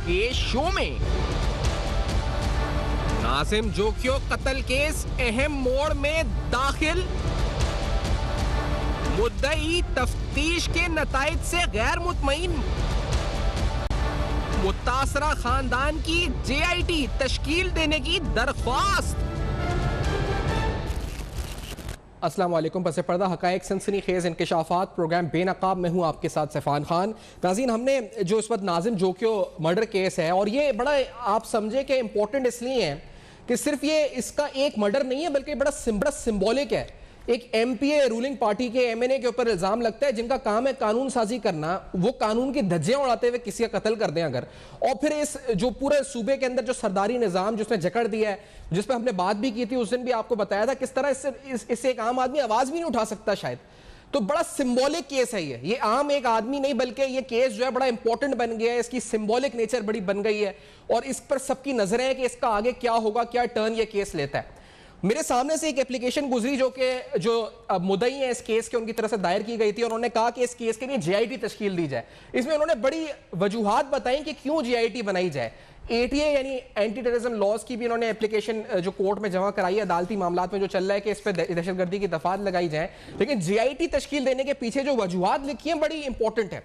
کے شو میں ناظم جوکیو قتل کیس اہم موڑ میں داخل، مدعی تفتیش کے نتائج سے غیر مطمئن، متاثرہ خاندان کی جے آئی ٹی تشکیل دینے کی درخواست۔ السلام علیکم، پس پردہ حقائق سنسنی خیز انکشافات، پروگرام بے نقاب میں ہوں آپ کے ساتھ سیفان خان۔ ناظرین، ہم نے جو اس وقت ناظم جوکیو مرڈر کیس ہے، اور یہ بڑا آپ سمجھے کہ امپورٹنٹ اس لیے ہے کہ صرف یہ اس کا ایک مرڈر نہیں ہے بلکہ بڑا سمبولک ہے۔ ایک ایم پی اے رولنگ پارٹی کے ایم این اے کے اوپر الزام لگتا ہے جن کا کام ہے قانون سازی کرنا، وہ قانون کی دھجیاں اڑاتے ہوئے کسی کا قتل کر دیں اگر، اور پھر اس جو پورے صوبے کے اندر جو سرداری نظام جس نے جکڑ دیا ہے، جس پہ ہم نے بات بھی کی تھی اس دن بھی آپ کو بتایا تھا کس طرح اس سے ایک عام آدمی آواز بھی نہیں اٹھا سکتا شاید۔ تو بڑا سمبولک کیس ہے یہ عام ایک آدمی نہیں بلکہ یہ کیس جو ہے بڑا امپورٹنٹ بن گیا ہے، اس کی سمبولک نیچر بڑی بن گئی ہے اور اس پر سب کی نظریں ہیں کہ اس کا آگے کیا ہوگا، کیا ٹرن یہ کیس لیتا ہے۔ میرے سامنے سے ایک اپلیکیشن گزری جو مدعی ہیں اس کیس کے ان کی طرف سے دائر کی گئی تھی، اور انہوں نے کہا کہ اس کیس کے لیے جے آئی ٹی تشکیل دی جائے۔ اس میں انہوں نے بڑی وجوہات بتائیں کہ کیوں جے آئی ٹی بنائی جائے۔ اے ٹی اے یعنی اینٹی ٹیررزم لاز کی بھی انہوں نے اپلیکیشن جو کورٹ میں جمع کرائی ہے، عدالتی معاملات میں جو چل رہا ہے کہ اس پہ دہشت گردی کی دفعات لگائی جائیں، لیکن جے آئی ٹی تشکیل دینے کے پیچھے جو وجوہات لکھی ہیں بڑی امپورٹنٹ ہے۔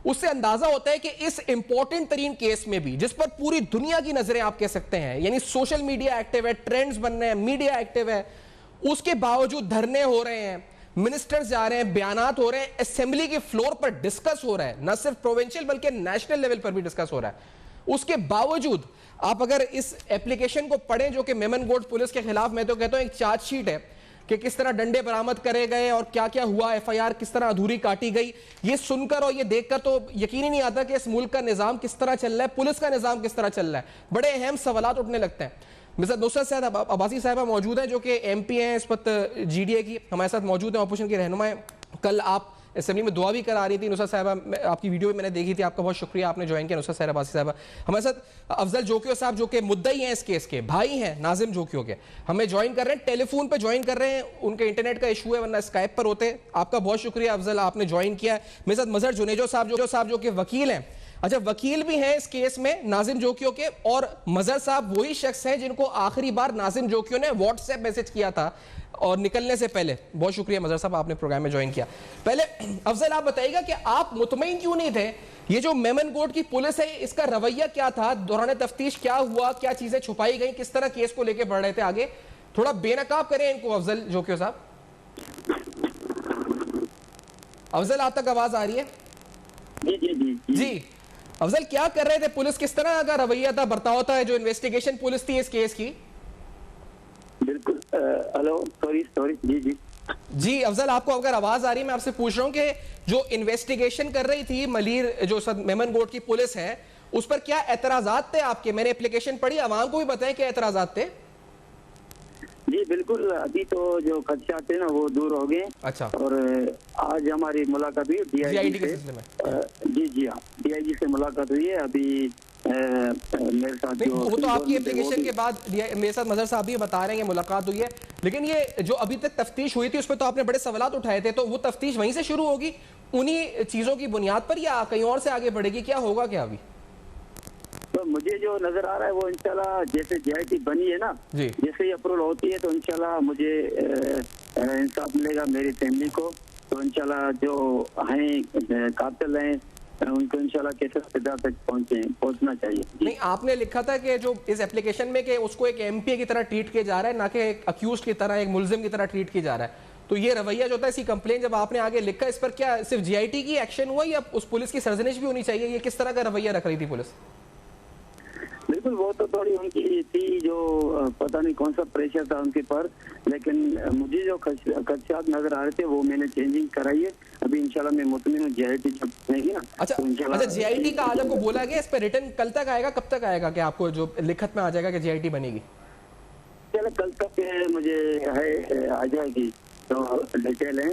اس سے اندازہ ہوتا ہے کہ اس امپورٹنٹ ترین کیس میں بھی جس پر پوری دنیا کی نظریں آپ کہہ سکتے ہیں، یعنی سوشل میڈیا ایکٹیو ہے، ٹرینڈز بن رہے ہیں، میڈیا ایکٹیو ہے، اس کے باوجود دھرنے ہو رہے ہیں، منسٹرز جا رہے ہیں، بیانات ہو رہے ہیں، اسمبلی کی فلور پر ڈسکس ہو رہا ہے، نہ صرف پروونشل بلکہ نیشنل لیول پر بھی ڈسکس ہو رہا ہے۔ اس کے باوجود آپ اگر اس اپلیکیشن کو پڑھیں جو کہ میمن گوڈ پولیس کے خلاف، میں تو کہتا ہوں ایک چارج شیٹ ہے کہ کس طرح ڈنڈے برآمد کرے گئے اور کیا کیا ہوا، ایف آئی آر کس طرح ادھوری کاٹی گئی، یہ سن کر اور یہ دیکھ کر تو یقین ہی نہیں آتا کہ اس ملک کا نظام کس طرح چل رہا ہے، پولیس کا نظام کس طرح چل رہا ہے۔ بڑے اہم سوالات اٹھنے لگتے ہیں۔ مثلا نصرت صاحب عباسی صاحبہ موجود ہیں جو کہ ایم پی ہیں اس وقت جی ڈی اے کی، ہمارے ساتھ موجود ہیں، اپوزیشن کی رہنما ہیں۔ کل آپ اسمبلی میں دعا بھی کرا رہی تھی نصرت صاحبہ، آپ کی ویڈیو بھی میں نے دیکھی تھی، آپ کا بہت شکریہ، آپ نے جوائن کیا نصرت صاحبہ عباسی صاحبہ۔ ہمارے ساتھ افضل جوکیو صاحب جو کہ مدعی ہیں اس کیس کے، بھائی ہیں ناظم جوکیو کے، ہمیں جوائن کر رہے ہیں، ٹیلی فون پہ جوائن کر رہے ہیں، ان کے انٹرنیٹ کا ایشو ہے ورنہ اسکائپ پر ہوتے۔ آپ کا بہت شکریہ افضل، آپ نے جوائن کیا ہے۔ میرے ساتھ مظہر جنیجو صاحب جو کہ وکیل ہیں، اچھا وکیل بھی ہیں اس کیس میں ناظم جوکیو کے، اور مظہر صاحب وہی شخص ہیں جن کو آخری بار ناظم جوکیو نے واٹس ایپ میسج کیا تھا اور نکلنے سے پہلے۔ بہت شکریہ مظہر صاحب، آپ نے پروگرام میں جوائن کیا۔ پہلے افضل آپ بتائیے گا کہ آپ مطمئن کیوں نہیں تھے، یہ جو میمن گوڈ کی پولیس ہے اس کا رویہ کیا تھا، دوران تفتیش کیا ہوا، کیا چیزیں چھپائی گئیں، کس طرح کیس کو لے کے بڑھ رہے تھے آگے، تھوڑا بے نقاب کریں ان کو افضل جوکیو صاحب۔ افضل آپ تک آواز آ رہی ہے؟ جی افضل، کیا کر رہے تھے، پولیس کس طرح کا رویہ تھا، برتاؤ تھا جو انویسٹیگیشن پولیس تھی اس کیس کی؟ بالکل، ہلو سوری جی افضل آپ کو اگر آواز آ رہی ہے، میں آپ سے پوچھ رہا ہوں کہ جو انویسٹیگیشن کر رہی تھی ملیر جو میمن گوڈ کی پولیس ہے، اس پر کیا اعتراضات تھے آپ کے؟ میں نے اپلیکیشن پڑھی، عوام کو بھی بتائیں کیا اعتراضات تھے۔ جی بالکل، ابھی تو جو خدشات تھے نا وہ دور ہو گئے۔ اچھا، اور آج ہماری ملاقات ہوئی ڈی آئی جی سے، جی ہاں ڈی آئی جی سے ملاقات ہوئی ہے۔ ابھی میرے ساتھ وہ تو آپ کی اپلیکیشن کے بعد میرے ساتھ مظہر صاحب بھی بتا رہے ہیں کہ ملاقات ہوئی ہے، لیکن یہ جو ابھی تک تفتیش ہوئی تھی اس پہ تو آپ نے بڑے سوالات اٹھائے تھے، تو وہ تفتیش وہیں سے شروع ہوگی انہی چیزوں کی بنیاد پر یا کہیں اور سے آگے بڑھے گی، کیا ہوگا کیا ابھی؟ تو مجھے جو نظر آ رہا ہے وہ انشاءاللہ جیسے جے آئی ٹی بنی ہے نا، جیسے ہی اپروول ہوتی ہے تو انشاءاللہ مجھے انصاف ملے گا میری فیملی کو، تو انشاءاللہ جو ہیں قاتل ہیں ان کو انشاءاللہ کیسے سزا تک پہنچنا چاہیے۔ نہیں، آپ نے لکھا تھا کہ جو اس اپلیکیشن میں کہ اس کو ایک ایم پی اے کی طرح ٹریٹ کیا جا رہا ہے، نہ کہ ایک اکیوزڈ کی طرح، ایک ملزم کی طرح ٹریٹ کیا جا رہا ہے، تو یہ رویہ جو ہوتا ہے، اسی کمپلین جب آپ نے آگے لکھا، اس پر کیا صرف جے آئی ٹی کی ایکشن ہوا یا اس پولیس کی سرزنش بھی ہونی چاہیے؟ یہ کس طرح کا رویہ رکھ رہی تھی پولیس؟ بالکل، وہ تو تھوڑی ان کی تھی جو پتہ نہیں کون سا پریشر تھا ان کے پر، لیکن مجھے جو خدشات نظر آ رہے تھے وہ میں نے چینجنگ کرائی ہے۔ ابھی انشاءاللہ میں مطمئن ہوں جے آئی ٹی جب بنے گی نا۔ اچھا جے آئی ٹی کا آج آپ کو بولا گیا، اس پہ ریٹن کل تک آئے گا، کب تک آئے گا کہ آپ کو جو لکھت میں آ جائے گا کہ جے آئی ٹی بنے گی؟ چلے کل تک مجھے آ جائے گی، تو ڈیٹیل ہے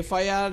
FIR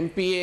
MPA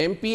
MP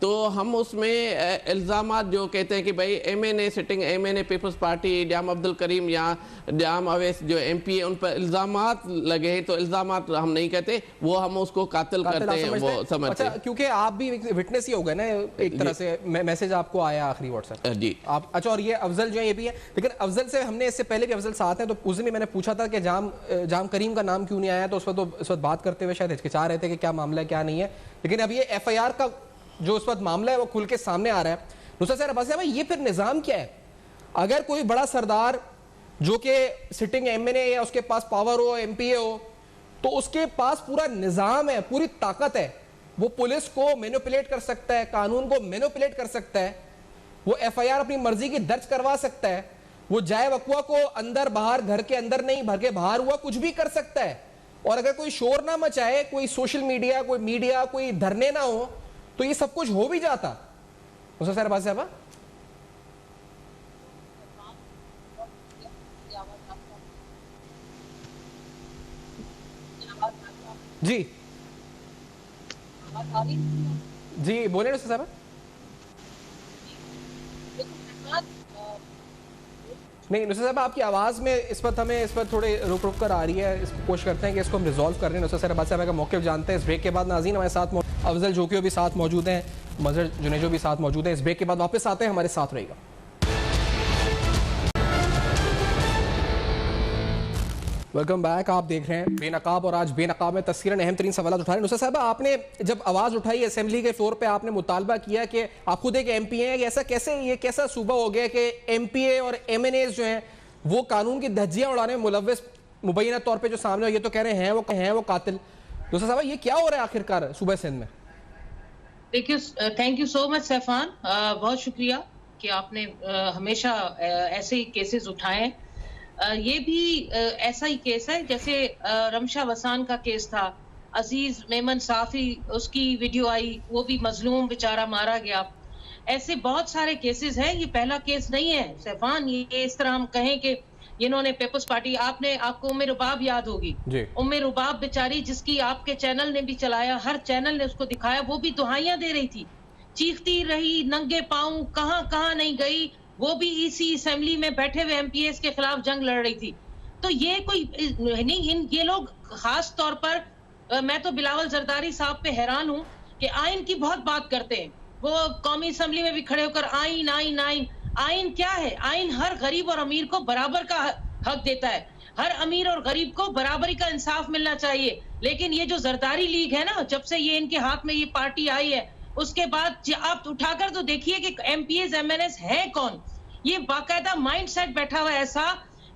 تو ہم اس میں الزامات جو کہتے ہیں کہ بھائی ایم این اے سٹنگ ایم این اے پیپلز پارٹی جام عبد الکریم یا جام اویس جو ایم پی اے ان پر الزامات لگے ہیں، تو الزامات ہم نہیں کہتے، وہ ہم اس کو قاتل کرتے ہیں، وہ سمجھتے ہیں۔ کیونکہ آپ بھی وٹنس ہی ہو گئے نا ایک طرح سے، میسج آپ کو آیا آخری واٹس ایپ جی آپ، اچھا اور یہ افضل جو ہے یہ بھی ہے، لیکن افضل سے ہم نے اس سے پہلے بھی افضل ساتھ ہیں، تو اس دن بھی میں نے پوچھا تھا کہ جام کریم کا نام کیوں نہیں آیا، تو اس وقت بات کرتے ہوئے شاید ہچکچا رہے تھے کہ کیا معاملہ ہے کیا نہیں ہے، لیکن اب یہ ایف آئی آر کا جو اس وقت معاملہ ہے وہ کھل کے سامنے آ رہا ہے۔ نصرت صاحب عباسی صاحب یہ پھر نظام کیا ہے؟ اگر کوئی بڑا سردار جو کہ سٹنگ ایم این اے یا اس کے پاس پاور ہو، ایم پی اے ہو، تو اس کے پاس پورا نظام ہے، پوری طاقت ہے، وہ پولیس کو مینوپولیٹ کر سکتا ہے، قانون کو مینوپولیٹ کر سکتا ہے، وہ ایف آئی آر اپنی مرضی کی درج کروا سکتا ہے، وہ جائے وقوع کو اندر باہر، گھر کے اندر نہیں گھر کے باہر ہوا کچھ بھی کر سکتا ہے، اور اگر کوئی شور نہ مچائے، کوئی سوشل میڈیا، کوئی میڈیا، کوئی دھرنے نہ ہو، تو یہ سب کچھ ہو بھی جاتا۔ نصرت صاحب عباسی صاحبہ جی جی بولیں نصرت صاحبہ۔ نہیں نصرت صاحب آپ کی آواز میں اس وقت ہمیں اس وقت تھوڑے رک کر آ رہی ہے، اس کو کوشش کرتے ہیں کہ اس کو ہم ریزالو کر رہے ہیں۔ نصرت صاحب عباسی صاحب کا موقف جانتے ہیں۔ اس بریک کے بعد ناظرین ہمارے ساتھ افضل جوکیو بھی ساتھ موجود ہیں، مظہر جنیجو بھی ساتھ موجود ہیں۔ اس بریک کے بعد واپس آتے ہیں، ہمارے ساتھ رہے گا۔ ویلکم بیک، آپ دیکھ رہے ہیں بے نقاب، اور آج بے نقاب میں تذکیراً اہم ترین سوالات اٹھا رہے ہیں۔ نصرت صاحبہ آپ نے جب آواز اٹھائی اسمبلی کے فلور پہ، آپ نے مطالبہ کیا کہ آپ خود ایک ایم پی ہیں، ایسا کیسے یہ کیسا صوبہ ہو گیا کہ ایم پی اے اور ایم این ایز جو ہیں وہ قانون کی دھجیاں اڑانے میں ملوث مبینہ طور پہ جو سامنے ہو، یہ تو کہہ رہے ہیں وہ قاتل۔ نصرت صاحبہ یہ کیا ہو رہا ہے آخر کار صوبہ سندھ میں؟ دیکھیے تھینک یو سو مچ سیفان، بہت شکریہ کہ آپ نے ہمیشہ ایسے ہی کیسز اٹھائے ہیں۔ یہ بھی ایسا ہی کیس ہے جیسے رمشا وسان کا کیس تھا، عزیز میمن صافی اس کی ویڈیو آئی، وہ بھی مظلوم بیچارہ مارا گیا۔ ایسے بہت سارے کیسز ہیں، یہ پہلا کیس نہیں ہے سیفان۔ یہ اس طرح ہم کہیں کہ انہوں نے پیپلز پارٹی، آپ کو ام رباب یاد ہوگی، ام رباب بیچاری جس کی آپ کے چینل نے بھی چلایا، ہر چینل نے اس کو دکھایا، وہ بھی دہائیاں دے رہی تھی، چیختی رہی ننگے پاؤں، کہاں نہیں گئی، وہ بھی اسی اسمبلی میں بیٹھے ہوئے ایم پی ایس کے خلاف جنگ لڑ رہی تھی۔ تو یہ کوئی نہیں، یہ لوگ خاص طور پر، میں تو بلاول زرداری صاحب پہ حیران ہوں کہ آئین کی بہت بات کرتے ہیں، وہ قومی اسمبلی میں بھی کھڑے ہو کر آئین کیا ہے؟ آئین ہر غریب اور امیر کو برابر کا حق دیتا ہے، ہر امیر اور غریب کو برابری کا انصاف ملنا چاہیے۔ لیکن یہ جو زرداری لیگ ہے نا، جب سے یہ ان کے ہاتھ میں یہ پارٹی آئی ہے، اس کے بعد آپ اٹھا کر تو دیکھیے کہ M P as M N S ہے کون؟ یہ باقاعدہ مائنڈ سیٹ بیٹھا ہوا ایسا،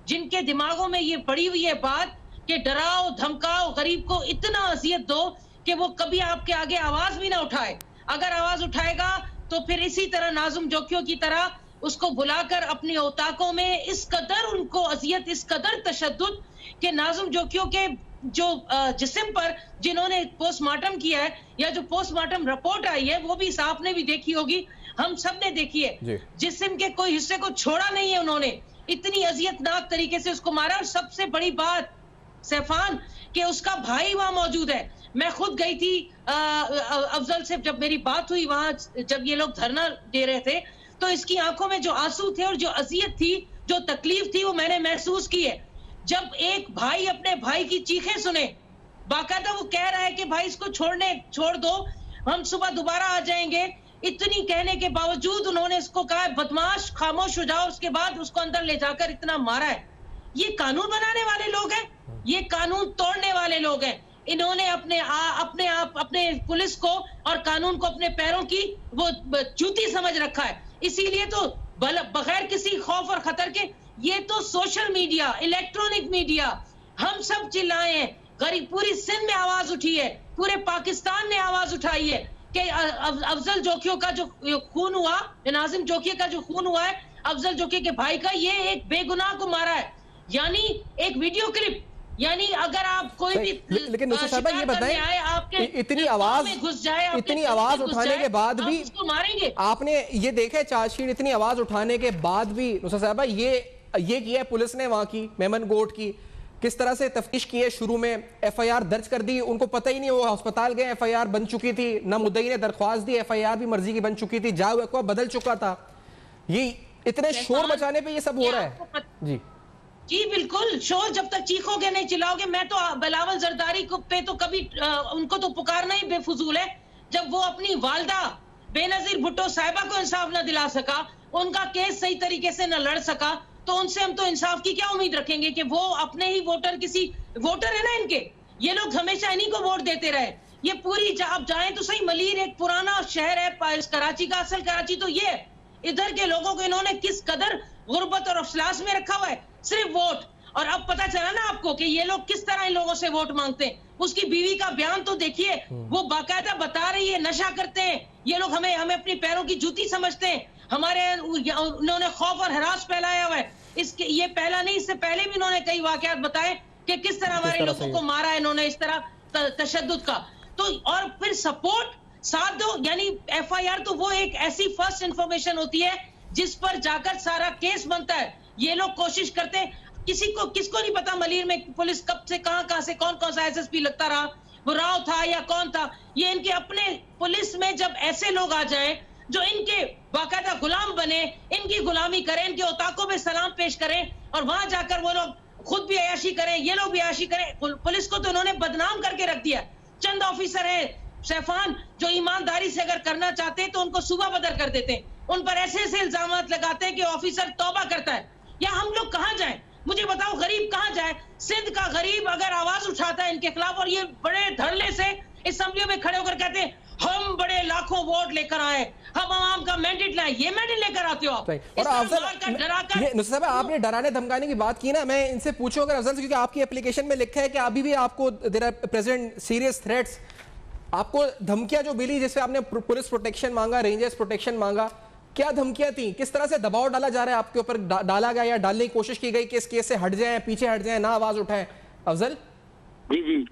جن کے دماغوں میں یہ پڑی ہوئی ہے بات کہ ڈراؤ دھمکاؤ، غریب کو اتنا اذیت دو کہ وہ کبھی آپ کے آگے آواز بھی نہ اٹھائے۔ اگر آواز اٹھائے گا تو پھر اسی طرح ناظم جوکیو کی طرح اس کو بلا کر اپنی اوتاقوں میں اس قدر ان کو اذیت، اس قدر تشدد کہ ناظم جوکیو کے جو جسم پر جنہوں نے پوسٹ مارٹم کیا ہے، یا جو پوسٹ مارٹم رپورٹ آئی ہے، وہ بھی آپ نے بھی دیکھی ہوگی، ہم سب نے دیکھی ہے، جسم کے کوئی حصے کو چھوڑا نہیں ہے انہوں نے، اتنی اذیت ناک طریقے سے اس کو مارا۔ اور سب سے بڑی بات سیفان کہ اس کا بھائی وہاں موجود ہے۔ میں خود گئی تھی افضل سے، جب میری بات ہوئی وہاں، جب یہ لوگ دھرنا دے رہے تھے، تو اس کی آنکھوں میں جو آنسو تھے اور جو اذیت تھی، جو تکلیف تھی، وہ میں نے محسوس کی ہے۔ جب ایک بھائی اپنے بھائی کی چیخیں سنے، باقاعدہ وہ کہہ رہا ہے کہ بھائی اس کو چھوڑ دو، ہم صبح دوبارہ آ جائیں گے، اتنی کہنے کے باوجود انہوں نے اس کو کہا بدماش خاموش ہو جاؤ، اس کے بعد اس کو اندر لے جا کر اتنا مارا ہے۔ یہ قانون بنانے والے لوگ ہیں، یہ قانون توڑنے والے لوگ ہیں۔ انہوں نے اپنے پولیس کو اور قانون کو اپنے پیروں کی وہ جوتی سمجھ رکھا ہے۔ اسی لیے تو بغیر کسی خوف اور خطر کے، یہ تو سوشل میڈیا، الیکٹرونک میڈیا، ہم سب چلائے ہیں، غریب پوری سندھ میں آواز اٹھی ہے، پورے پاکستان نے آواز اٹھائی ہے کہ افضل جوکیو کا جو خون ہوا، ناظم جوکیو کا جو خون ہوا ہے، افضل جوکیو کے بھائی کا، یہ ایک بے گناہ کو مارا ہے۔ یعنی ایک ویڈیو کلپ، یعنی اگر آپ کوئی بھی لیکن نصرت صاحبہ یہ بتائیں، اتنی آواز اٹھانے کے بعد بھی آپ نے یہ دیکھا ہے چارج شیٹ، اتنی آواز اٹھانے کے بعد بھی نصرت صاحبہ یہ کیا ہے پولیس نے وہاں کی میمن گوٹ کی کس طرح سے تفتیش کی ہے؟ شروع میں ایف آئی آر درج کر دی، ان کو پتہ ہی نہیں، وہ ہسپتال گئے، ایف آئی آر بن چکی تھی، نہ مدعی نے درخواست دی، ایف آئی آر بھی مرضی کی بن چکی تھی، جائے ہوئے کو بدل چکا تھا. یہ اتنے شور مچانے پہ یہ سب ہو رہا ہے. جی بالکل، شور جب تک چیخو گے نہیں چلاؤ گے. میں تو بلاول زرداری پہ تو کبھی ان کو تو پکارنا ہی بے فضول ہے. جب وہ اپنی والدہ بے نظیر بھٹو صاحبہ کو انصاف نہ دلا سکا، ان کا کیس صحیح طریقے سے نہ لڑ سکا، تو ان سے ہم تو انصاف کی کیا امید رکھیں گے کہ وہ اپنے ہی ووٹر، کسی ووٹر ہے نا ان کے، یہ لوگ ہمیشہ انہی کو ووٹ دیتے رہے. یہ پوری آپ جائیں تو صحیح، ملیر ایک پرانا شہر ہے کراچی کا، اصل کراچی تو یہ ہے. ادھر کے لوگوں کو انہوں نے کس قدر غربت اور افلاس میں رکھا ہوا ہے، صرف ووٹ. اور اب پتہ چلا نا آپ کو کہ یہ لوگ کس طرح ان لوگوں سے ووٹ مانگتے ہیں. اس کی بیوی کا بیان تو دیکھیے، وہ باقاعدہ بتا رہی ہے نشہ کرتے ہیں یہ لوگ، ہمیں اپنی پیروں کی جوتی سمجھتے ہیں، ہمارے انہوں نے خوف اور ہراس پھیلایا ہوا ہے. یہ پہلا نہیں، اس سے پہلے بھی انہوں نے کئی واقعات بتائے کہ کس طرح ہمارے لوگوں کو مارا ہے انہوں نے اس طرح تشدد کا. تو اور پھر سپورٹ ساتھ دو، یعنی ایف آئی آر تو وہ ایک ایسی فرسٹ انفارمیشن ہوتی ہے جس پر جا کر سارا کیس بنتا ہے. یہ لوگ کوشش کرتے ہیں، کس کو نہیں پتا ملیر میں پولیس کب سے کہاں سے کون سا ایس ایس پی لگتا رہا، وہ راؤ تھا یا کون تھا. یہ ان کے اپنے پولیس میں جب ایسے لوگ آ جائیں جو ان کے باقاعدہ غلام بنے، ان کی غلامی کریں، ان کے اوتاقوں میں سلام پیش کریں، اور وہاں جا کر وہ لوگ خود بھی عیاشی کریں، یہ لوگ بھی عیاشی کریں. پولیس کو تو انہوں نے بدنام کر کے رکھ دیا. چند آفیسر ہیں سیفان جو ایمانداری سے اگر کرنا چاہتے ہیں تو ان کو صوبہ بدر کر دیتے ہیں، ان پر ایسے ایسے الزامات لگاتے ہیں کہ آفیسر توبہ کرتا ہے. یا ہم لوگ کہاں جائیں؟ مجھے بتاؤ، غریب کہاں جائے؟ سندھ کا غریب اگر آواز اٹھاتا ہے ان کے خلاف، اور یہ بڑے دھڑلے سے اسمبلیوں میں کھڑے ہو کر کہتے ہیں ہم بڑے لاکھوں ووٹ لے کر آئے، ہم عوام کا مینڈیٹ لائیں، یہ مینڈیٹ لے کر آتے ہو آپ. اور نصر صاحب، آپ نے ڈرانے دھمکانے کی بات کی نا، میں ان سے پوچھوں اگر افضل سے، کیونکہ آپ کی اپلیکیشن میں لکھا ہے کہ ابھی بھی آپ کو there are present serious threats, آپ کو دھمکیاں جو ملی جس سے آپ نے پولیس پروٹیکشن مانگا، رینجرز پروٹیکشن مانگا، کیا دھمکیاں تھیں؟ کس طرح سے دباؤ ڈالا جا رہا ہے آپ کے اوپر؟ ڈالا گیا یا ڈالنے کی کوشش کی گئی کہ اس کیس سے ہٹ جائیں، پیچھے ہٹ جائیں، نہ آواز اٹھائیں؟ افضل جی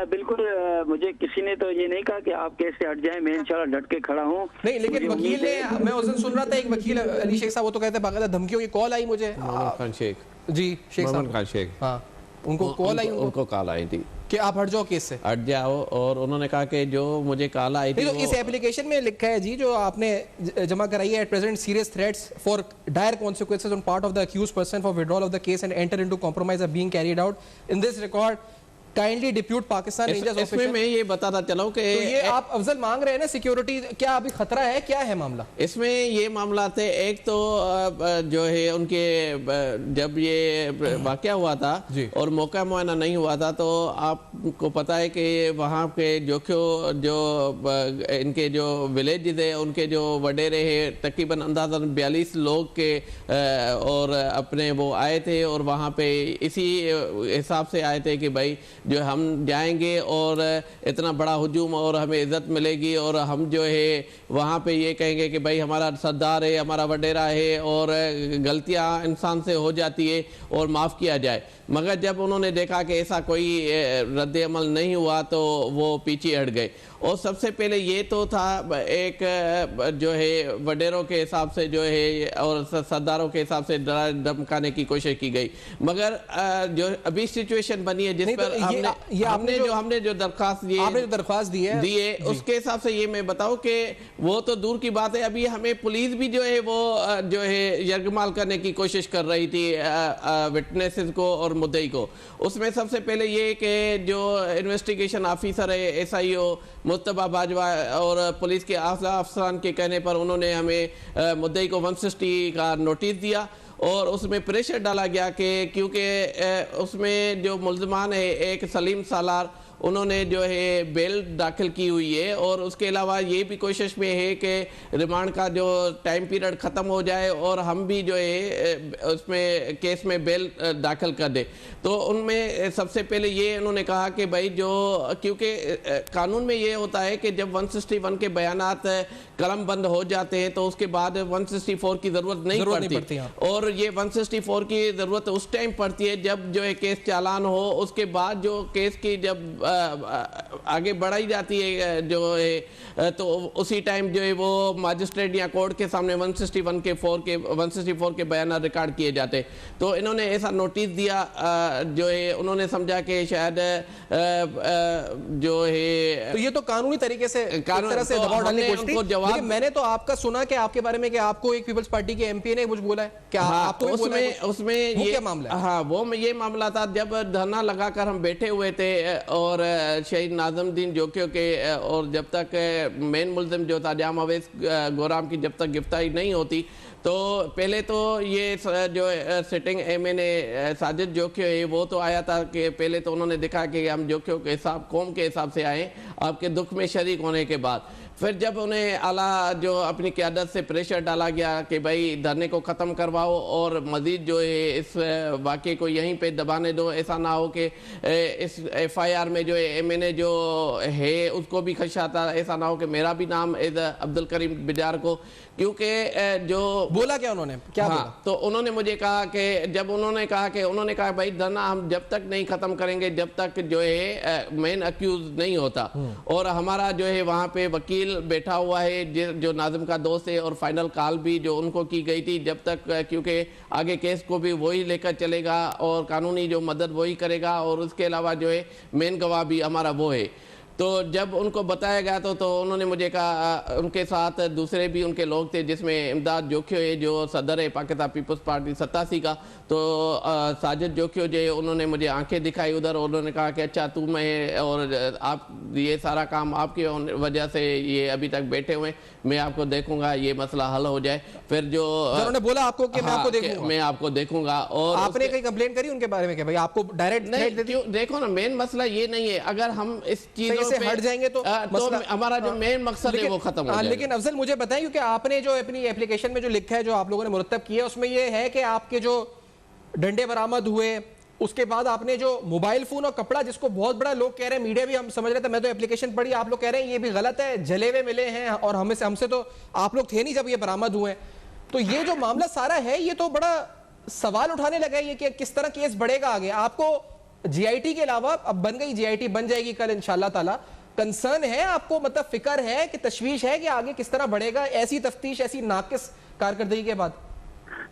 بالکل، مجھے کسی نے تو یہ نہیں کہا کہ آپ کیس سے ہٹ جائیں، میں انشاءاللہ ڈٹ کے کھڑا ہوں. نہیں، لیکن وکیل نے، میں اس دن سن رہا تھا ایک وکیل علی شیخ صاحب، وہ تو کہتے ہیں باقاعدہ دھمکیوں کی کال آئی مجھے. محمد خان شیخ، جی شیخ صاحب، محمد خان شیخ، ہاں، ان کو کال آئی، ان کو کال آئی تھی کہ آپ ہٹ جاؤ کیس سے، ہٹ جاؤ. اور انہوں نے کہا کہ جو مجھے کال آئی تھی، تو اس ایپلیکیشن میں لکھا ہے جی جو آپ نے جمع کرائی ہے، at present serious threats for dire consequences on part of the accused person for withdrawal of the case and enter into compromise are being carried out in this record. Kindly depute Pakistan rangers officer. اس میں یہ بتاتا چلاؤں کہ یہ آپ افضل مانگ رہے ہیں نا سیکیورٹی، کیا ابھی خطرہ ہے؟ کیا ہے معاملہ اس میں؟ یہ معاملات ہے، ایک تو جو ہے ان کے جب یہ واقعہ ہوا تھا اور موقع معائنہ نہیں ہوا تھا، تو آپ کو پتا ہے کہ وہاں کے جو ان کے جو ولیجز ہیں، ان کے جو وڈیرے ہیں، تقریباً اندازاً 42 لوگ کے اور اپنے وہ آئے تھے، اور وہاں پہ اسی حساب سے آئے تھے کہ بھائی جو ہم جائیں گے اور اتنا بڑا ہجوم اور ہمیں عزت ملے گی، اور ہم جو ہے وہاں پہ یہ کہیں گے کہ بھائی ہمارا سردار ہے، ہمارا وڈیرا ہے، اور غلطیاں انسان سے ہو جاتی ہے اور معاف کیا جائے. مگر جب انہوں نے دیکھا کہ ایسا کوئی رد عمل نہیں ہوا تو وہ پیچھے ہٹ گئے. اور سب سے پہلے یہ تو تھا ایک جو ہے وڈیروں کے حساب سے جو ہے اور سرداروں کے حساب سے ڈرا دھمکانے کی کوشش کی گئی. مگر جو ابھی سچویشن بنی ہے جس پر ہم نے جو درخواست دی ہے اس کے حساب سے یہ میں بتاؤں کہ وہ تو دور کی بات ہے، ابھی ہمیں پولیس بھی جو ہے وہ جو ہے یرغمال کرنے کی کوشش کر رہی تھی وٹنسز کو اور مدعی کو. اس میں سب سے پہلے یہ کہ جو انویسٹیگیشن آفیسر ہے ایس آئی او مصطفیٰ باجوہ اور پولیس کے افسران کے کہنے پر انہوں نے ہمیں مدعی کو 160 کا نوٹس دیا، اور اس میں پریشر ڈالا گیا کہ کیونکہ اس میں جو ملزمان ہے ایک سلیم سالار، انہوں نے جو ہے بیل داخل کی ہوئی ہے، اور اس کے علاوہ یہ بھی کوشش میں ہے کہ ریمانڈ کا جو ٹائم پیریڈ ختم ہو جائے اور ہم بھی جو ہے اس میں کیس میں بیل داخل کر دے. تو ان میں سب سے پہلے یہ انہوں نے کہا کہ بھائی جو کیونکہ قانون میں یہ ہوتا ہے کہ جب 161 کے بیانات قلم بند ہو جاتے ہیں تو اس کے بعد 164 کی ضرورت نہیں پڑتی، اور یہ 164 کی ضرورت اس ٹائم پڑتی ہے جب جو ہے کیس چالان ہو. اس کے بعد جو کیس کی جب آگے بڑھائی جاتی ہے جو ہے تو اسی ٹائم جو ہے وہ ماجسٹریٹ یا کورٹ کے سامنے 164 کے بیانات ریکارڈ کیے جاتے. تو انہوں نے ایسا نوٹس دیا جو ہے انہوں نے سمجھا کہ شاید جو ہے تو یہ تو قانونی طریقے سے ایک طرح سے دباؤ ڈالنے کی کوشش تھی. لیکن میں نے تو آپ کا سنا کہ آپ کے بارے میں کہ آپ کو ایک پیپلز پارٹی کے MP نے مجھ بولا ہے کہ آپ کو بولا ہے اس میں وہ کیا معاملہ ہے؟ ہاں وہ یہ معاملہ تھا جب دھرنا لگا کر ہم بیٹھے ہوئے تھے اور شہید ناظم الدین جوکیو کے اور جب تک مین ملزم جو تھا جام اویس گورام کی جب تک گرفتاری نہیں ہوتی تو پہلے تو یہ جو سٹنگ MNA ساجد جوکیو ہے وہ تو آیا تھا کہ پہلے تو انہوں نے دیکھا کہ ہم جوکیو کے حساب قوم کے حساب سے آئے آپ کے دکھ میں شریک ہونے کے بعد. پھر جب انہیں اعلیٰ جو اپنی قیادت سے پریشر ڈالا گیا کہ بھائی دھرنے کو ختم کرواؤ اور مزید جو ہے اس واقعے کو یہیں پہ دبانے دو, ایسا نہ ہو کہ اس FIR میں جو MNA جو ہے اس کو بھی خدشہ تھا, ایسا نہ ہو کہ میرا بھی نام عبدالکریم بجار کو, کیونکہ جو بولا کیا انہوں نے کیا بولا تو انہوں نے مجھے کہا کہ جب انہوں نے کہا بھائی دھرنا ہم جب تک نہیں ختم کریں گے جب تک جو ہے مین اکیوز نہیں ہوتا, اور ہمارا جو ہے وہاں پہ وکیل بیٹھا ہوا ہے جو ناظم کا دوست ہے, اور فائنل کال بھی جو ان کو کی گئی تھی جب تک کیونکہ آگے کیس کو بھی وہی لے کر چلے گا اور قانونی جو مدد وہی کرے گا, اور اس کے علاوہ جو ہے مین گواہ بھی ہمارا وہ ہے. تو جب ان کو بتایا گیا تو انہوں نے مجھے کہا ان کے ساتھ دوسرے بھی ان کے لوگ تھے جس میں امداد جوکیو ہے جو صدر ہے پاکستان پیپلز پارٹی 87 کا, تو ساجد جوکیو جو ہے انہوں نے مجھے آنکھیں دکھائی ادھر, اور انہوں نے کہا کہ اچھا تم ہے اور آپ یہ سارا کام آپ کی وجہ سے یہ ابھی تک بیٹھے ہوئے, میں آپ کو دیکھوں گا یہ مسئلہ حل ہو جائے. پھر جو انہوں نے بولا آپ کو کہ میں آپ کو دیکھوں گا, اور آپ نے کہیں کمپلین کری ان کے بارے میں کہ بھائی آپ کو ڈائریکٹ دیکھو نا مین مسئلہ یہ نہیں ہے, اگر ہم اس چیزوں سے ہٹ جائیں گے تو ہمارا جو مین مقصد ہے وہ ختم ہو جائے. لیکن افضل مجھے بتائیں کیونکہ آپ نے جو اپنی اپلیکیشن میں جو لکھا ہے جو آپ لوگوں نے مرتب کیا اس میں یہ ہے کہ آپ کے جو ڈنڈے برآمد ہوئے اس کے بعد آپ نے جو موبائل فون اور کپڑا جس کو بہت بڑا لوگ کہہ رہے ہیں, میڈیا بھی ہم سمجھ رہے تھے, میں تو اپلیکیشن پڑھی, آپ لوگ کہہ رہے ہیں یہ بھی غلط ہے, جلے ہوئے ملے ہیں اور ہم سے تو آپ لوگ تھے نہیں جب یہ برآمد ہوئے. تو یہ جو معاملہ سارا ہے یہ تو بڑا سوال اٹھانے لگا ہے یہ کہ کس طرح کیس بڑھے گا آگے. آپ کو GIT کے علاوہ اب بن گئی GIT بن جائے گی کل انشاءاللہ تعالی, کنسرن ہے آپ کو, مطلب فکر ہے کہ تشویش ہے کہ آگے کس طرح بڑھے گا ایسی تفتیش ایسی ناقص کارکردگی کے بعد؟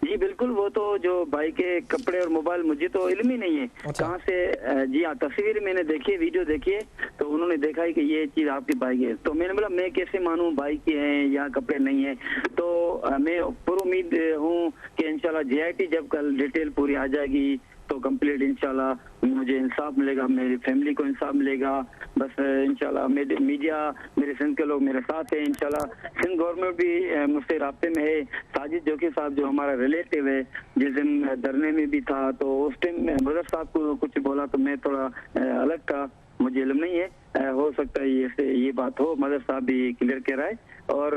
جی بالکل, وہ تو جو بھائی کے کپڑے اور موبائل مجھے تو علم ہی نہیں ہے کہاں سے. جی ہاں تصویر میں نے دیکھی, ویڈیو دیکھی ہے, تو انہوں نے دیکھا ہے کہ یہ چیز آپ کی بھائی کی ہے. تو میں نے بولا میں کیسے مانوں بھائی کی ہیں یا کپڑے نہیں ہیں. تو میں پر امید ہوں کہ انشاءاللہ GIT جب کل ڈیٹیل پوری آ جائے گی تو کمپلیٹ انشاءاللہ مجھے انصاف ملے گا, میری فیملی کو انصاف ملے گا. بس انشاءاللہ میڈیا میرے سندھ کے لوگ میرے ساتھ ہیں, انشاءاللہ سندھ گورنمنٹ بھی مجھ سے رابطے میں ہے. ساجد جوکیو صاحب جو ہمارا ریلیٹیو ہے جس دن دھرنے میں بھی تھا, تو اس ٹائم مظہر صاحب کو کچھ بولا تو میں تھوڑا الگ کا, مجھے علم نہیں ہے, ہو سکتا ہے یہ بات ہو, مظہر صاحب بھی کلیئر کہہ رہا ہے. اور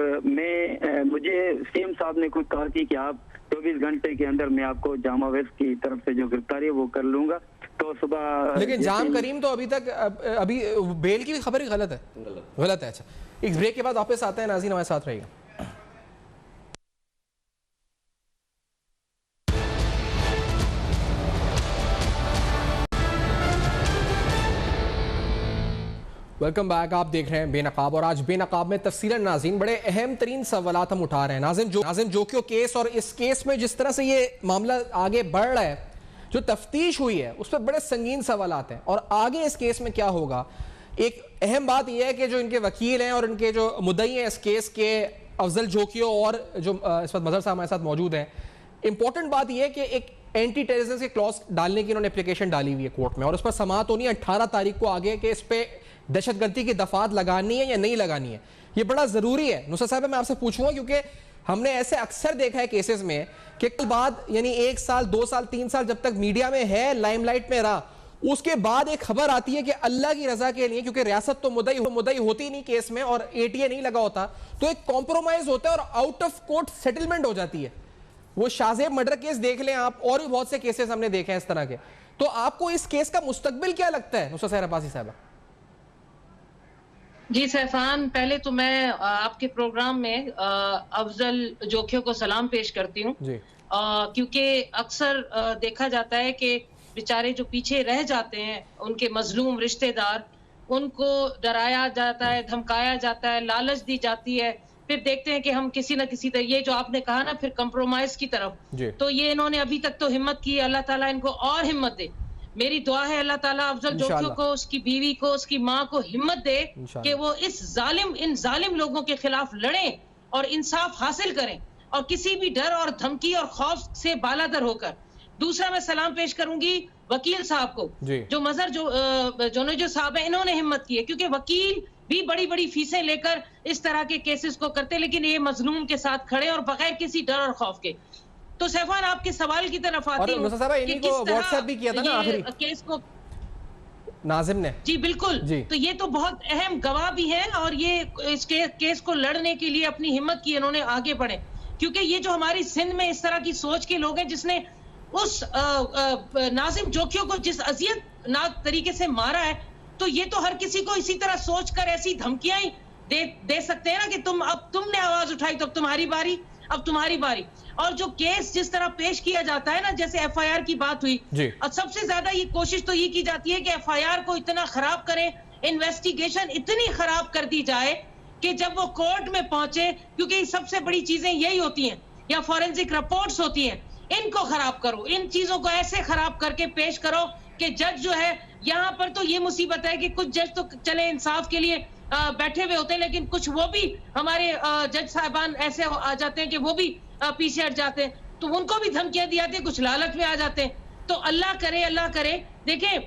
مجھے CM صاحب نے خود کہا کہ آپ 24 گھنٹے کے اندر میں آپ کو جامع ویس کی طرف سے جو گرفتاری ہے وہ کر لوں گا. تو صبح لیکن جام کریم تو ابھی تک ابھی بیل کی خبر ہی غلط ہے. اچھا ایک بریک کے بعد واپس آتے ہیں, ناظرین ہمارے ساتھ رہیے گا. ویلکم بیک, آپ دیکھ رہے ہیں بے نقاب, اور آج بے نقاب میں تفصیلاً ناظرین بڑے اہم ترین سوالات ہم اٹھا رہے ہیں. ناظرین جوکیو کیس, اور اس کیس میں جس طرح سے یہ معاملہ آگے بڑھ رہا ہے, جو تفتیش ہوئی ہے اس پہ بڑے سنگین سوالات ہیں, اور آگے اس کیس میں کیا ہوگا. ایک اہم بات یہ ہے کہ جو ان کے وکیل ہیں اور ان کے جو مدعی ہیں اس کیس کے, افضل جوکیو اور جو اس وقت مظہر صاحب ہمارے ساتھ موجود ہیں, امپورٹنٹ بات یہ ہے کہ ایک اینٹی ٹیررزم کے کلوز ڈالنے کی انہوں نے اپلیکیشن ڈالی ہوئی ہے کورٹ میں, اور اس پر سماعت ہونی ہے 18 تاریخ کو آگے کہ اس پہ دہشت گردی کی دفعات لگانی ہے یا نہیں لگانی ہے. یہ بڑا ضروری ہے. نصرت صاحب میں آپ سے پوچھوں گا کیونکہ ہم نے ایسے اکثر دیکھا ہے کیسز میں کہ بعد یعنی 1 سال 2 سال 3 سال جب تک میڈیا میں ہے, لائم لائٹ میں رہا, اس کے بعد ایک خبر آتی ہے کہ اللہ کی رضا کے لیے, کیونکہ ریاست تو مدعی ہوتی نہیں کیس میں اور ATA نہیں لگا ہوتا, تو ایک کمپرومائز ہوتا ہے اور آؤٹ آف کورٹ سیٹلمنٹ ہو جاتی ہے. وہ شاہزیب مرڈر کیس دیکھ لیں آپ, اور بھی بہت سے کیسز ہم نے دیکھے ہیں اس طرح کے. تو آپ کو اس کیس کا مستقبل کیا لگتا ہے نصرت سحر عباسی صاحبہ؟ جی سیفان, پہلے تو میں آپ کے پروگرام میں افضل جوکیو کو سلام پیش کرتی ہوں, کیونکہ اکثر دیکھا جاتا ہے کہ بیچارے جو پیچھے رہ جاتے ہیں ان کے مظلوم رشتہ دار, ان کو ڈرایا جاتا ہے, دھمکایا جاتا ہے, لالچ دی جاتی ہے, پھر دیکھتے ہیں کہ ہم کسی نہ کسی طرح, یہ جو آپ نے کہا نا پھر کمپرومائز کی طرف, تو یہ انہوں نے ابھی تک تو ہمت کی, اللہ تعالیٰ ان کو اور ہمت دے. میری دعا ہے اللہ تعالیٰ افضل جوکیو کو, اس کی بیوی کو, اس کی ماں کو ہمت دے کہ وہ ان ظالم لوگوں کے خلاف لڑیں اور انصاف حاصل کریں, اور کسی بھی ڈر اور دھمکی اور خوف سے بالادر ہو کر. دوسرا میں سلام پیش کروں گی وکیل صاحب کو, جو مظہر جو صاحب ہیں, انہوں نے ہمت کی ہے, کیونکہ وکیل بھی بڑی بڑی فیسیں لے کر اس طرح کے کیسز کو کرتے, لیکن یہ مظلوم کے ساتھ کھڑے اور بغیر کسی ڈر اور خوف کے. تو سیفان آپ کے سوال کی طرف آتی ہوں کہ کس طرح یہ کیس کو ناظم نے, جی بالکل, تو یہ تو بہت اہم گواہ بھی ہے, اور یہ اس کیس کو لڑنے کے لیے اپنی ہمت کی, انہوں نے آگے بڑھے, کیونکہ یہ جو ہماری سندھ میں اس طرح کی سوچ کے لوگ ہیں جس نے اس ناظم جوکیو کو جس اذیت ناک طریقے سے مارا ہے, تو یہ تو ہر کسی کو اسی طرح سوچ کر ایسی دھمکیاں دے سکتے ہیں نا کہ اب تم نے آواز اٹھائی تو اب تمہاری باری. اور جو کیس جس طرح پیش کیا جاتا ہے نا, جیسے ایف آئی آر کی بات ہوئی, اور سب سے زیادہ یہ کوشش تو یہ کی جاتی ہے کہ ایف آئی آر کو اتنا خراب کریں, انویسٹیگیشن اتنی خراب کر دی جائے کہ جب وہ کورٹ میں پہنچے, کیونکہ سب سے بڑی چیزیں یہی ہوتی ہیں, یا فورینسک رپورٹس ہوتی ہیں, ان کو خراب کرو, ان چیزوں کو ایسے خراب کر کے پیش کرو کہ جج جو ہے, یہاں پر تو یہ مصیبت ہے کہ کچھ جج تو چلے انصاف کے لیے بیٹھے ہوئے ہوتے ہیں, لیکن کچھ وہ بھی ہمارے جج صاحبان ایسے آ جاتے ہیں کہ وہ بھی پیچھے ہٹ جاتے ہیں, تو ان کو بھی دھمکیاں دی جاتی ہیں, کچھ لالچ میں آ جاتے ہیں. تو اللہ کرے دیکھیں,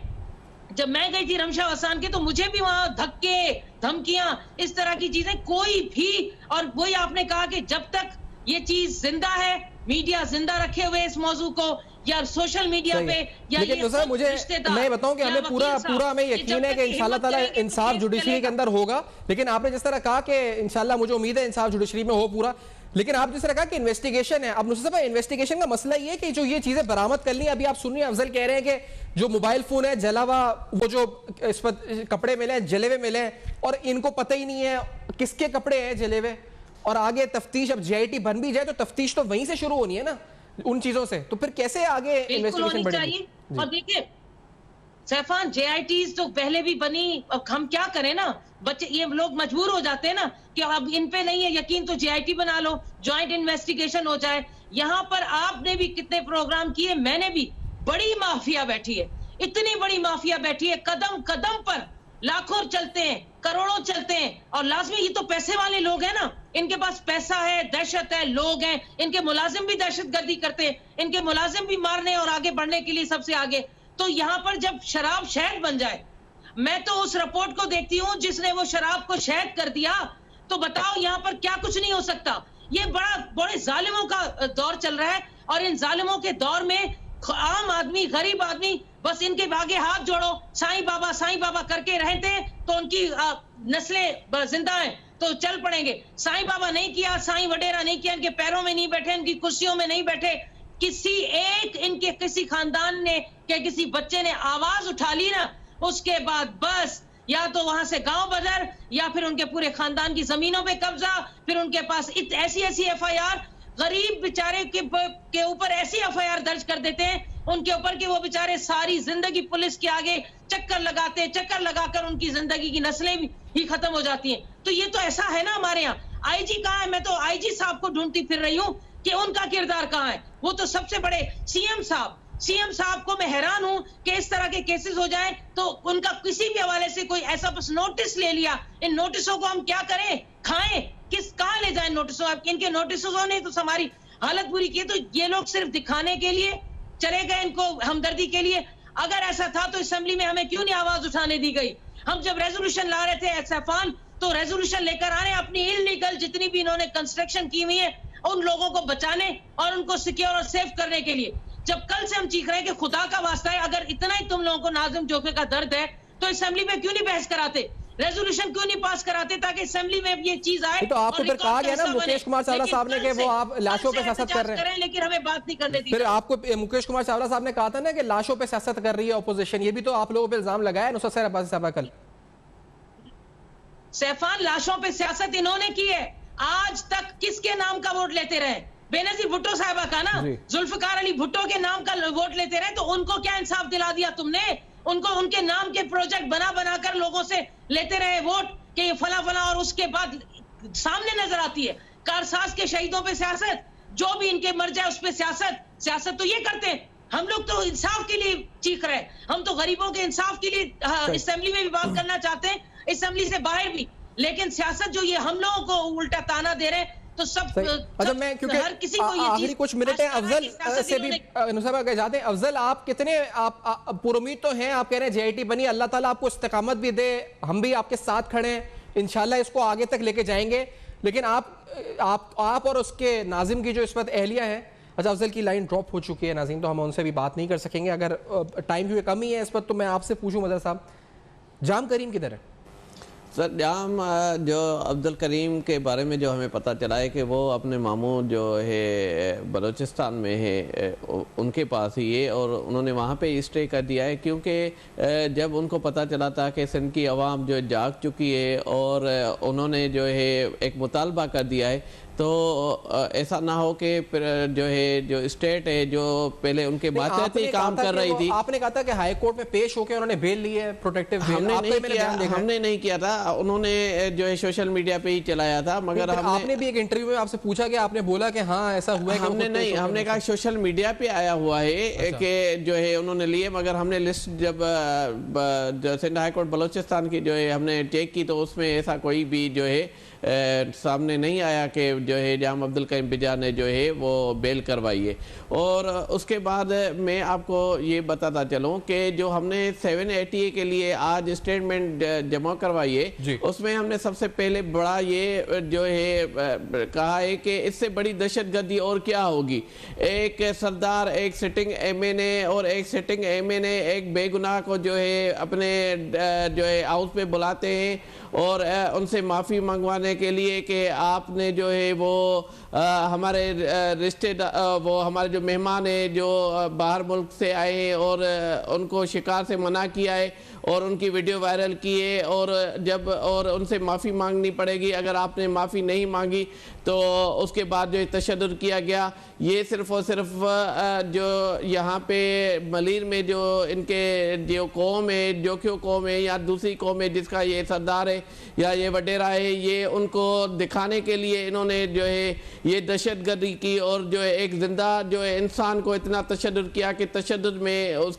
جب میں گئی تھی رمشا وسان کے, تو مجھے بھی وہاں دھکے, دھمکیاں, اس طرح کی چیزیں کوئی بھی, اور وہی آپ نے کہا کہ جب تک یہ چیز زندہ ہے, میڈیا زندہ رکھے ہوئے اس موضوع کو, یا سوشل میڈیا پہ, یا لیکن مجھے میں بتاؤں کہ ہمیں پورا ہمیں یقین ہے کہ انشاءاللہ تعالیٰ انصاف جوڈیشری کے اندر ہوگا, لیکن آپ نے جس طرح کہا کہ انشاءاللہ مجھے امید ہے انصاف جوڈیشری میں ہو پورا, لیکن آپ جس طرح کہا کہ انویسٹیگیشن ہے, اب نصرت صاحب انویسٹیگیشن کا مسئلہ یہ ہے کہ جو یہ چیزیں برآمد کر لی, ابھی آپ سن رہے ہیں افضل کہہ رہے ہیں کہ جو موبائل فون ہے جلا ہوا, وہ جو اس پر کپڑے ملے ہیں جلے ہوئے ملے ہیں, اور ان کو پتہ ہی نہیں ہے کس کے کپڑے ہیں جلے ہوئے, اور آگے تفتیش اب جے آئی ٹی بن بھی جائے تو تفتیش تو وہیں سے شروع ہونی ہے نا ان چیزوں سے, تو پھر کیسے آگے انویسٹیگیشن بڑھے گی؟ اور دیکھیں سیفان, جے آئی ٹیز تو پہلے بھی بنی, اب ہم کیا کریں نا, بچے یہ لوگ مجبور ہو جاتے ہیں نا کہ اب ان پہ نہیں ہے یقین تو جے آئی ٹی بنا لو, جوائنٹ انویسٹیگیشن ہو جائے. یہاں پر آپ نے بھی کتنے پروگرام کیے, میں نے بھی, بڑی مافیا بیٹھی ہے, اتنی بڑی مافیا بیٹھی ہے, قدم قدم پر لاکھوں چلتے ہیں, کروڑوں چلتے ہیں, اور لازمی یہ تو پیسے والے لوگ ہیں نا, ان کے پاس پیسہ ہے, دہشت ہے, لوگ ہیں, ان کے ملازم بھی دہشت گردی کرتے ہیں, ان کے ملازم بھی مارنے اور آگے بڑھنے کے لیے سب سے آگے. تو یہاں پر جب شراب شہد بن جائے, میں تو اس رپورٹ کو دیکھتی ہوں جس نے وہ شراب کو شہد کر دیا, تو بتاؤ یہاں پر کیا کچھ نہیں ہو سکتا. یہ بڑے ظالموں کا دور چل رہا ہے, اور ان ظالموں کے دور میں عام آدمی, غریب آدمی, بس ان کے آگے ہاتھ جوڑو, سائیں بابا کر کے رہتے ہیں تو ان کی نسلیں زندہ ہیں تو چل پڑیں گے. سائیں بابا نہیں کیا, سائیں وڈیرا نہیں کیا, ان کے پیروں میں نہیں بیٹھے, ان کی کرسیوں میں نہیں بیٹھے, کسی ایک ان کے کسی خاندان نے کہ کسی بچے نے آواز اٹھا لی نا, اس کے بعد بس یا تو وہاں سے گاؤں بدر, یا پھر ان کے پورے خاندان کی زمینوں پہ قبضہ, پھر ان کے پاس ایسی ایف آئی آر, غریب بیچارے کے اوپر ایسی ایف آئی آر درج کر دیتے ہیں ان کے اوپر کہ وہ بیچارے ساری زندگی پولیس کے آگے چکر لگا کر ان کی زندگی کی نسلیں ہی ختم ہو جاتی ہیں. تو یہ تو ایسا ہے نا ہمارے یہاں. آئی جی کہاں ہے؟ میں تو آئی جی صاحب کو ڈھونڈتی پھر رہی ہوں کہ ان کا کردار کہاں ہے. وہ تو سب سے بڑے سی ایم صاحب کو میں حیران ہوں کہ اس طرح کے کیسز ہو جائیں تو ان کا کسی بھی حوالے سے کوئی ایسا بس نوٹس لے لیا. ان نوٹسوں کو ہم کیا کریں, کھائیں, کہاں لے جائیں نوٹسوں؟ ان کے نوٹسوں نے تو ہماری حالت بری کی. تو یہ لوگ صرف دکھانے کے لیے چلے گئے, ان کو ہمدردی کے لیے. اگر ایسا تھا تو اسمبلی میں ہمیں کیوں نہیں آواز اٹھانے دی گئی؟ ہم جب ریزولوشن لا رہے تھے سیفان, تو ریزولوشن لے کر آنے اپنی انلیگل جتنی بھی انہوں نے کنسٹرکشن کی ہوئی ہے ان لوگوں کو بچانے اور ان کو سیکیور اور سیف کرنے کے لیے. جب کل سے ہم چیخ رہے ہیں کہ خدا کا واسطہ ہے, اگر اتنا ہی تم لوگوں کو ناظم جوکیو کا درد ہے تو اسمبلی میں کیوں نہیں بحث کراتے, ریزولوشن کیوں نہیں پاس کراتے تاکہ اسمبلی میں یہ چیز آئے؟ تو آپ کو پھر کہا گیا نا مکیش کمار چاولہ صاحب نے کہ وہ آپ لاشوں پہ سیاست کر رہے ہیں, لیکن ہمیں بات نہیں کرنے دی. پھر آپ کو مکیش کمار چاولہ صاحب نے کہا تھا نا کہ لاشوں پہ سیاست کر رہی ہے اپوزیشن, یہ بھی تو آپ لوگوں پہ الزام لگایا نصرت سیر عباسی صاحبہ کل. سیفان, لاشوں پہ سیاست انہوں نے کی ہے. آج تک کس کے نام کا ووٹ لیتے رہے؟ بے نظیر بھٹو صاحبہ کا نا, ذوالفقار علی بھٹو کے نام کا ووٹ لیتے رہے, تو ان کو کیا انصاف دلا دیا تم نے؟ ان کو ان کے نام کے پروجیکٹ بنا بنا کر لوگوں سے لیتے رہے ووٹ کہ یہ فلاں فلاں، اور اس کے بعد سامنے نظر آتی ہے کارساز کے شہیدوں پہ سیاست، جو بھی ان کے مر جائے اس پہ سیاست تو یہ کرتے ہیں. ہم لوگ تو انصاف کے لیے چیخ رہے ہیں، ہم تو غریبوں کے انصاف کے لیے اسمبلی میں بھی بات کرنا چاہتے ہیں، اسمبلی سے باہر بھی، لیکن سیاست جو یہ ہم لوگوں کو الٹا تانا دے رہے ہیں تو سب اچھا میں ہر کسی کو یہ آخری کچھ منٹ ہیں افضل سے بھی جاتے ہیں. افضل آپ کتنے آپ پر امید تو ہیں، آپ کہہ رہے ہیں جے آئی ٹی بنی، اللہ تعالیٰ آپ کو استقامت بھی دے، ہم بھی آپ کے ساتھ کھڑے ہیں، انشاءاللہ اس کو آگے تک لے کے جائیں گے، لیکن آپ اور اس کے ناظم کی جو اس وقت اہلیہ ہے، اچھا افضل کی لائن ڈراپ ہو چکی ہے ناظرین، تو ہم ان سے بھی بات نہیں کر سکیں گے، اگر ٹائم بھی کم ہی ہے اس وقت، تو میں آپ سے پوچھوں مظہر صاحب، جام کریم کدھر ہے؟ سر جام جو عبد الکریم کے بارے میں جو ہمیں پتہ چلا ہے کہ وہ اپنے ماموں جو ہے بلوچستان میں ہے ان کے پاس ہی ہے، اور انہوں نے وہاں پہ اسٹے کر دیا ہے، کیونکہ جب ان کو پتہ چلا تھا کہ سندھ کی عوام جو جاگ چکی ہے اور انہوں نے جو ہے ایک مطالبہ کر دیا ہے، تو ایسا نہ ہو کہ جو ہے جو اسٹیٹ ہے جو پہلے ان کے ماتحتی کام کر رہی تھی. آپ نے کہا تھا کہ ہائی کورٹ میں پیش ہو کے انہوں نے بیل لی ہے، پروٹیکٹیو بیل. ہم نے نہیں کیا تھا، انہوں نے جو ہے سوشل میڈیا پہ ہی چلایا تھا، مگر آپ نے بھی ایک انٹرویو میں آپ سے پوچھا کہ آپ نے بولا کہ ہاں ایسا ہوا ہے. ہم نے کہا سوشل میڈیا پہ آیا ہوا ہے کہ جو ہے انہوں نے لیے، مگر ہم نے لسٹ جب سندھ ہائی کورٹ بلوچستان کی جو ہے ہم نے چیک کی تو اس میں ایسا کوئی بھی جو ہے سامنے نہیں آیا کہ جو ہے جام عبد الکریم بجا نے جو ہے وہ بیل کروائی ہے. اور اس کے بعد میں آپ کو یہ بتاتا چلوں کہ جو ہم نے 780 کے لیے آج اسٹیٹمنٹ جمع کروائی ہے، اس میں ہم نے سب سے پہلے بڑا یہ جو ہے کہا ہے کہ اس سے بڑی دہشت گردی اور کیا ہوگی. ایک سردار، ایک سٹنگ ایم این اے اور ایک سٹنگ ایم این اے ایک بے گناہ کو جو ہے اپنے جو ہے ہاؤس پہ بلاتے ہیں اور ان سے معافی منگوانے کے لیے کہ آپ نے جو ہے وہ ہمارے رشتے وہ ہمارے جو مہمان ہیں جو باہر ملک سے آئے ہیں اور ان کو شکار سے منع کیا ہے اور ان کی ویڈیو وائرل کی ہے، اور ان سے معافی مانگنی پڑے گی، اگر آپ نے معافی نہیں مانگی تو اس کے بعد جو تشدد کیا گیا. یہ صرف اور صرف جو یہاں پہ ملیر میں جو ان کے جو قوم ہے، جوکیو قوم ہے یا دوسری قوم ہے جس کا یہ سردار ہے یا یہ وڈیرا ہے، یہ ان کو دکھانے کے لیے انہوں نے جو ہے یہ دہشت گردی کی اور جو ہے ایک زندہ جو ہے انسان کو اتنا تشدد کیا کہ تشدد میں اس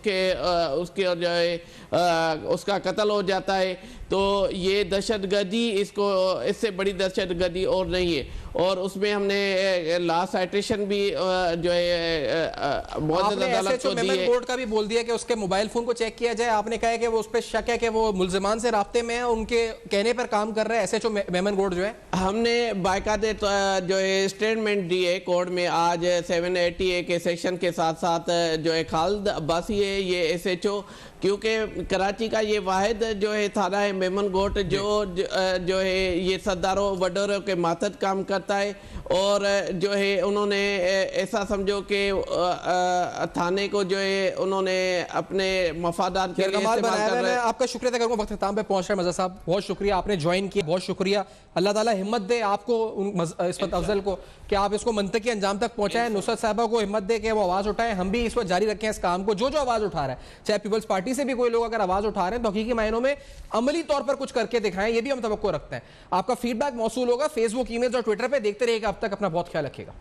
کے جو ہے اس کا قتل ہو جاتا ہے. تو یہ دہشت گردی اس سے بڑی دہشت گردی اور نہیں ہے. اور اس میں ہم نے لا سائٹیشن بھی جو ہے معزز عدالت کو دی ہے. کورٹ کا بھی بول دیا کہ اس کے موبائل فون کو چیک کیا جائے. آپ نے کہا ہے کہ وہ اس پہ شک ہے کہ وہ ملزمان سے رابطے میں ہیں، ان کے کہنے پر کام کر رہے ہیں. S H O Memon Goth جو ہے، ہم نے باقاعدہ جو ہے اسٹیٹمنٹ دی ہے کورٹ میں آج 780A کے سیکشن کے ساتھ ساتھ جو ہے خالد عباسی ہے یہ ایس ایچ او، کیونکہ کراچی کا یہ واحد جو ہے تھانہ ہے میمن گوٹ جو ہے یہ سرداروں وڈیروں کے ماتحت کام کرتا ہے. اور جو ہے انہوں نے ایسا سمجھو کہ تھانے کو جو ہے انہوں نے اپنے مفادات کے لیے استعمال کر رہے ہیں. میں آپ کا شکریہ ادا کروں گا، وقت اختتام پہ پہنچ رہا ہے. مظہر صاحب بہت شکریہ، آپ نے جوائن کیا، بہت شکریہ. اللہ تعالیٰ ہمت دے آپ کو، عصمت افضل کو، کہ آپ اس کو منطقی انجام تک پہنچائیں. نصرت صاحبہ کو ہمت دے کہ وہ آواز اٹھائیں. ہم بھی اس وقت جاری رکھیں اس کام کو. جو آواز اٹھا رہا ہے، چاہے پیپلز پارٹی سے بھی کوئی لوگ اگر آواز اٹھا رہے ہیں تو حقیقی معنوں میں عملی طور پر کچھ کر کے دکھائیں، یہ بھی ہم توقع رکھتے ہیں. آپ کا فیڈ بیک موصول ہوگا فیس بک، ای میل اور ٹویٹر پہ. دیکھتے رہیے گا. اب تک اپنا بہت خیال رکھیے گا.